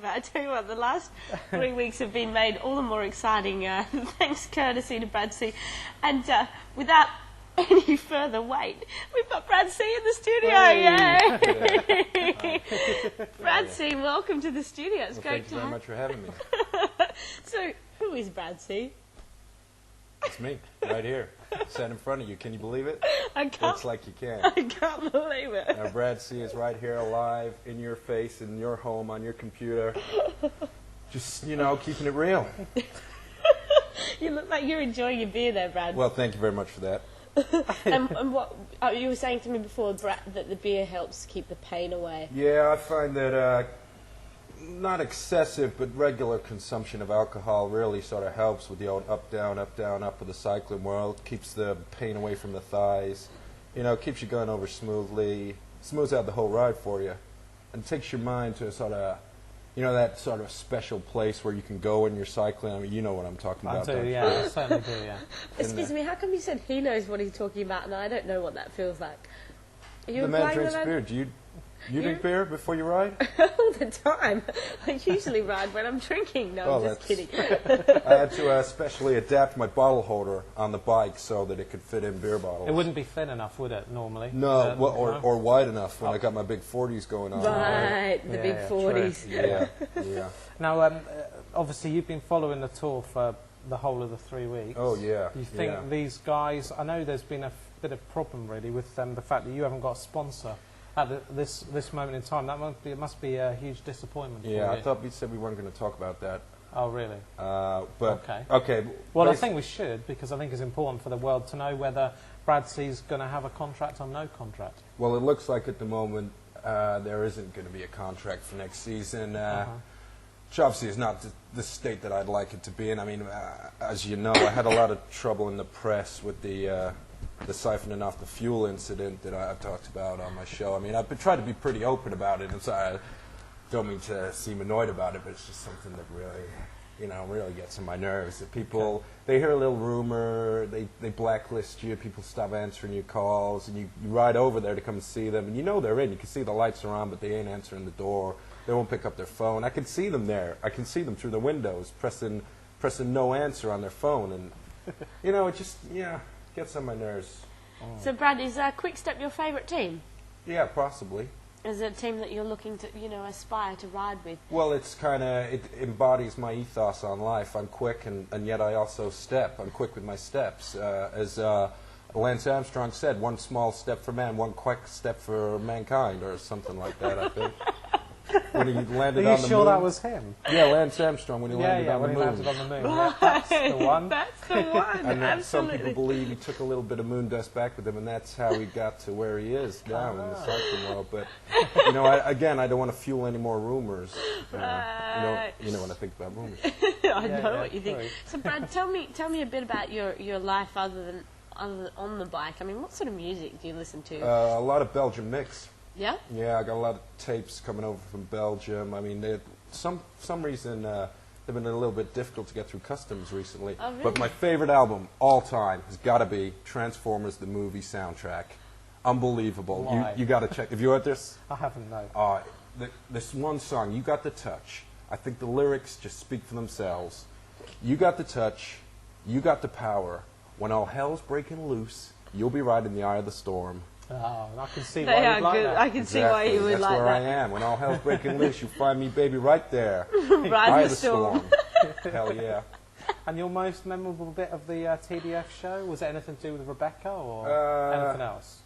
about. I tell you what, the last 3 weeks have been made all the more exciting, thanks courtesy to Brad C. And without any further wait, we've got Brad C in the studio. Yay! Brad C, welcome to the studio. It's great to have you. Thank you very much for having me. So, who is Brad C? It's me, right here, sat in front of you. Can you believe it? I can't. Looks like you can. I can't believe it. Now, Brad C is right here, alive, in your face, in your home, on your computer. Just, you know, keeping it real. You look like you're enjoying your beer there, Brad. Well, thank you very much for that. And what you were saying to me before, Brad, that the beer helps keep the pain away. Yeah, I find that not excessive, but regular consumption of alcohol really sort of helps with the old up, down of the cycling world. Keeps the pain away from the thighs. You know, keeps you going over smoothly. Smooths out the whole ride for you. And takes your mind to sort of, you know, that sort of special place where you can go when you're cycling. I mean, you know what I'm talking about. I do, yeah. I certainly do, yeah. Excuse me, how come you said he knows what he's talking about and I don't know what that feels like? Are you the man implying drinks that beer. Do you drink beer before you ride? all the time? I usually ride when I'm drinking. No, I'm just kidding. I had to specially adapt my bottle holder on the bike so that it could fit in beer bottles. It wouldn't be thin enough, would it, normally? No, or wide enough when I got my big 40s going on. Right, the big 40s. Yeah, yeah. Now, obviously, you've been following the tour for the whole of the 3 weeks. Oh, yeah. You think these guys... I know there's been a bit of problem, really, with the fact that you haven't got a sponsor at this moment in time. It must be a huge disappointment for you. Yeah, I thought we said we weren't going to talk about that. Oh, really? But okay. Well, I think we should, because I think it's important for the world to know whether Brad C's going to have a contract or no contract. Well, it looks like at the moment there isn't going to be a contract for next season. Which obviously is not the state that I'd like it to be in. I mean, as you know, I had a lot of trouble in the press with the siphoning off the fuel incident that I've talked about on my show. I mean, I've tried to be pretty open about it, and so I don't mean to seem annoyed about it, but it's just something that really, you know, really gets on my nerves. That people, they hear a little rumor, they blacklist you, people stop answering your calls, and you ride over there to come see them, and you know they're in. You can see the lights are on, but they ain't answering the door. They won't pick up their phone. I can see them there. I can see them through the windows pressing no answer on their phone, and you know, it just gets on my nerves. So, Brad, is Quick Step your favourite team? Yeah, possibly. Is it a team that you're looking to, you know, aspire to ride with? Well, it embodies my ethos on life. I'm quick, and yet I also step. I'm quick with my steps. As Lance Armstrong said, one small step for man, one quick step for mankind, or something like that, I think. When he landed on the moon. Are you sure that was him? Yeah, Lance Armstrong when he landed on the moon. Landed on the moon. Yeah, that's the one. That's the one. And some people believe he took a little bit of moon dust back with him, and that's how he got to where he is now in the cycling world. But you know, I don't want to fuel any more rumors. You know what I think about rumors. I know what you think. So, Brad, tell me a bit about your life other than on the bike. I mean, what sort of music do you listen to? A lot of Belgian mix. Yeah? Yeah, I got a lot of tapes coming over from Belgium. I mean, some reason they've been a little bit difficult to get through customs recently. Oh, really? But my favorite album all time has got to be Transformers the movie soundtrack. Unbelievable. Why? You got to check. Have you heard this? I haven't, no. This one song, You Got the Touch. I think the lyrics just speak for themselves. You got the touch, you got the power. When all hell's breaking loose, you'll be right in the eye of the storm. Oh, I can see They why are you'd like good. that. I can see why you would That's like where that. I am. When all hell's breaking loose, you'll find me, baby, right there. Ride Eye the of the storm. Hell yeah. And your most memorable bit of the TDF show, was it anything to do with Rebecca or anything else?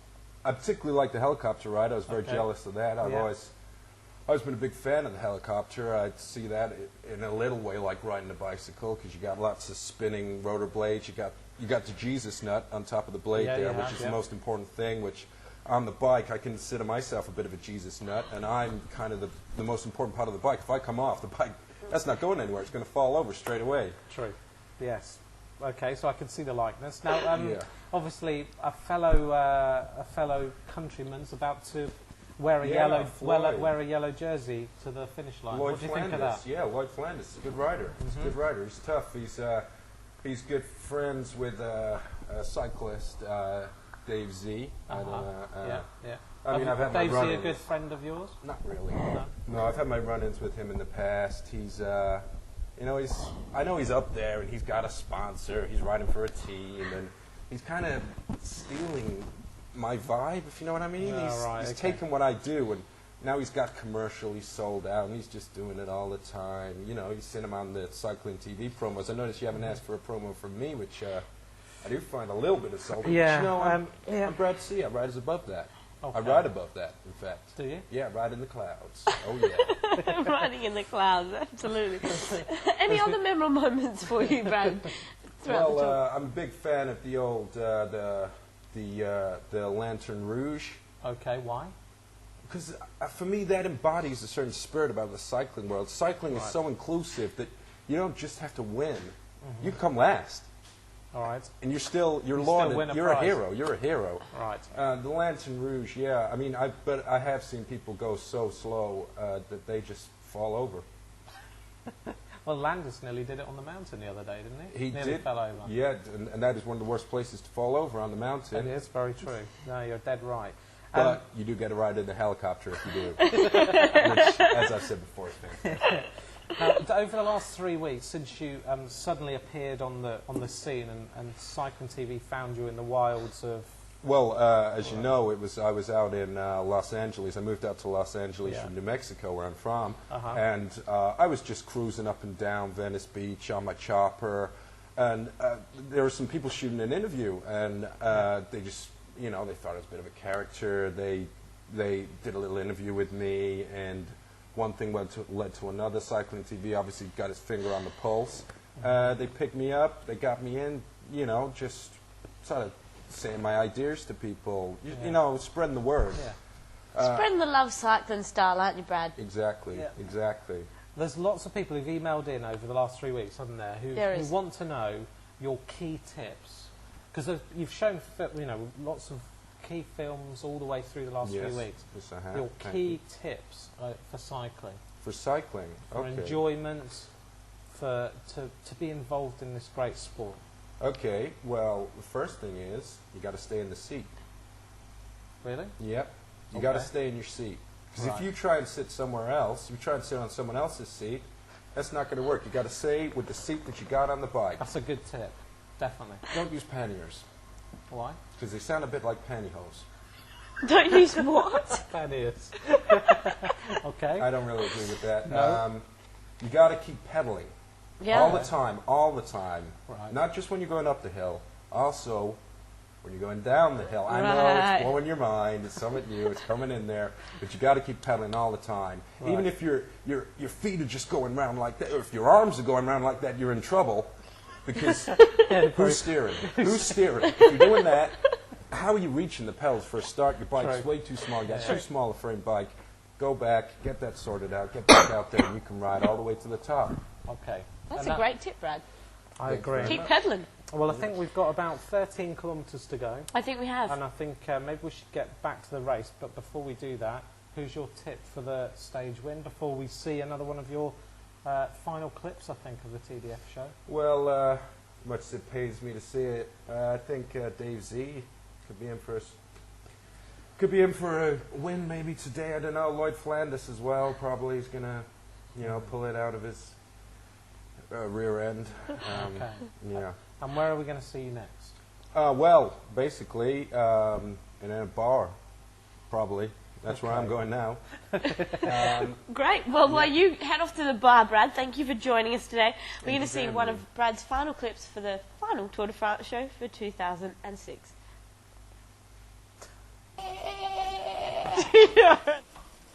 I particularly like the helicopter ride. I was very jealous of that. I've always been a big fan of the helicopter. I see that in a little way like riding a bicycle, because you got lots of spinning rotor blades. You got the Jesus nut on top of the blade which is the most important thing, which on the bike I consider myself a bit of a Jesus nut, and I'm kind of the most important part of the bike. If I come off the bike, that's not going anywhere. It's going to fall over straight away. True. Yes. Okay, so I can see the likeness. Now, obviously, a fellow countryman's about to wear a yellow jersey to the finish line. Lloyd what do you Flanders. think of that? Yeah, Lloyd Flanders is a good rider. He's a good rider. He's tough. He's good friends with a cyclist, Dave Z. I mean, I've had my Dave's run-ins. a good friend of yours? Not really. No. No, I've had my run-ins with him in the past. He's, you know, I know he's up there and he's got a sponsor. He's riding for a team, and he's kind of stealing my vibe, if you know what I mean. Oh, He's okay. taking what I do, and now he's got commercial. He's sold out, and he's just doing it all the time. You know, you've seen him on the cycling TV promos. I noticed you haven't asked for a promo from me, which I do find a little bit insulting. Yeah, But, you know, yeah. I'm Brad C. I ride above that. I Okay. ride above that, in fact. Do you? Yeah, ride in the clouds. Oh, yeah. Riding in the clouds, absolutely. Any other memorable moments for you, Brad? throughout the tour? I'm a big fan of the old the Lantern Rouge, Okay, why? because for me that embodies a certain spirit about the cycling world. Cycling is Right. so inclusive that you don't just have to win; you can come last, All right. and you're still lauded. win a You're a prize. hero. You're a hero. Right. The Lantern Rouge, yeah. I mean, but I have seen people go so slow that they just fall over. Well, Landis nearly did it on the mountain the other day, didn't he? He nearly did. fell over. Yeah, and that is one of the worst places to fall over on the mountain. It is very true. No, you're dead right. But you do get a ride in the helicopter if you do. Which, as I said before, is fantastic. Now, over the last 3 weeks, since you suddenly appeared on the scene and Cycling TV found you in the wilds of... Well, as you know, I was out in Los Angeles. I moved out to Los Angeles Yeah. from New Mexico, where I'm from. Uh-huh. And I was just cruising up and down Venice Beach on my chopper. And there were some people shooting an interview, and they just... You know, they thought I was a bit of a character. They did a little interview with me, and one thing led to another. Cycling TV obviously got his finger on the pulse. They picked me up. They got me in. You know, just sort of saying my ideas to people. You know, spreading the word. Yeah. Spreading the love cycling style, aren't you, Brad? Exactly. Yeah. Exactly. There's lots of people who've emailed in over the last 3 weeks, haven't there, who want to know your key tips. Because you've shown, lots of key films all the way through the last 3 weeks. Yes, I have. Your Thank key you. tips for cycling, For cycling. for Okay. enjoyment, to be involved in this great sport. Okay. Well, the first thing is you got to stay in the seat. Really? Yep. You got to Okay. stay in your seat. Because Right. if you try and sit somewhere else, you try and sit on someone else's seat, that's not going to work. You got to stay with the seat that you got on the bike. That's a good tip, definitely. Don't use panniers, Why? because they sound a bit like pantyhose. Don't use what? That is. Okay. I don't really agree with that. No. You got to keep pedaling. Yeah. All the time, all the time. Right. Not just when you're going up the hill, also when you're going down the hill. I know Right. it's blowing your mind, it's something new, it's coming in there, but you got to keep pedaling all the time. Right. Even if your feet are just going around like that, or if your arms are going around like that, you're in trouble, because who's steering? Who's steering? If you're doing that, how are you reaching the pedals for a start? Your bike's True. way too small, you got too small a frame bike. Go back, get that sorted out, get back out there, and you can ride all the way to the top. Okay. That's And a great tip, Brad. I agree. Keep pedaling. Well, I think we've got about 13 kilometres to go, I think we have. and I think maybe we should get back to the race. But before we do that, who's your tip for the stage win? Before we see another one of your final clips, I think, of the TDF show. Well, much as it pays me to see it, I think Dave Z could be in for a win maybe today. I don't know. Lloyd Flandis as well. Probably is gonna, pull it out of his rear end. Okay. Yeah. And where are we going to see you next? Well, basically in a bar, probably. That's where I'm Okay. going now. Great. Well, while you head off to the bar, Brad, thank you for joining us today. We're going to you for see having one me. of Brad's final clips for the final Tour de France show for 2006.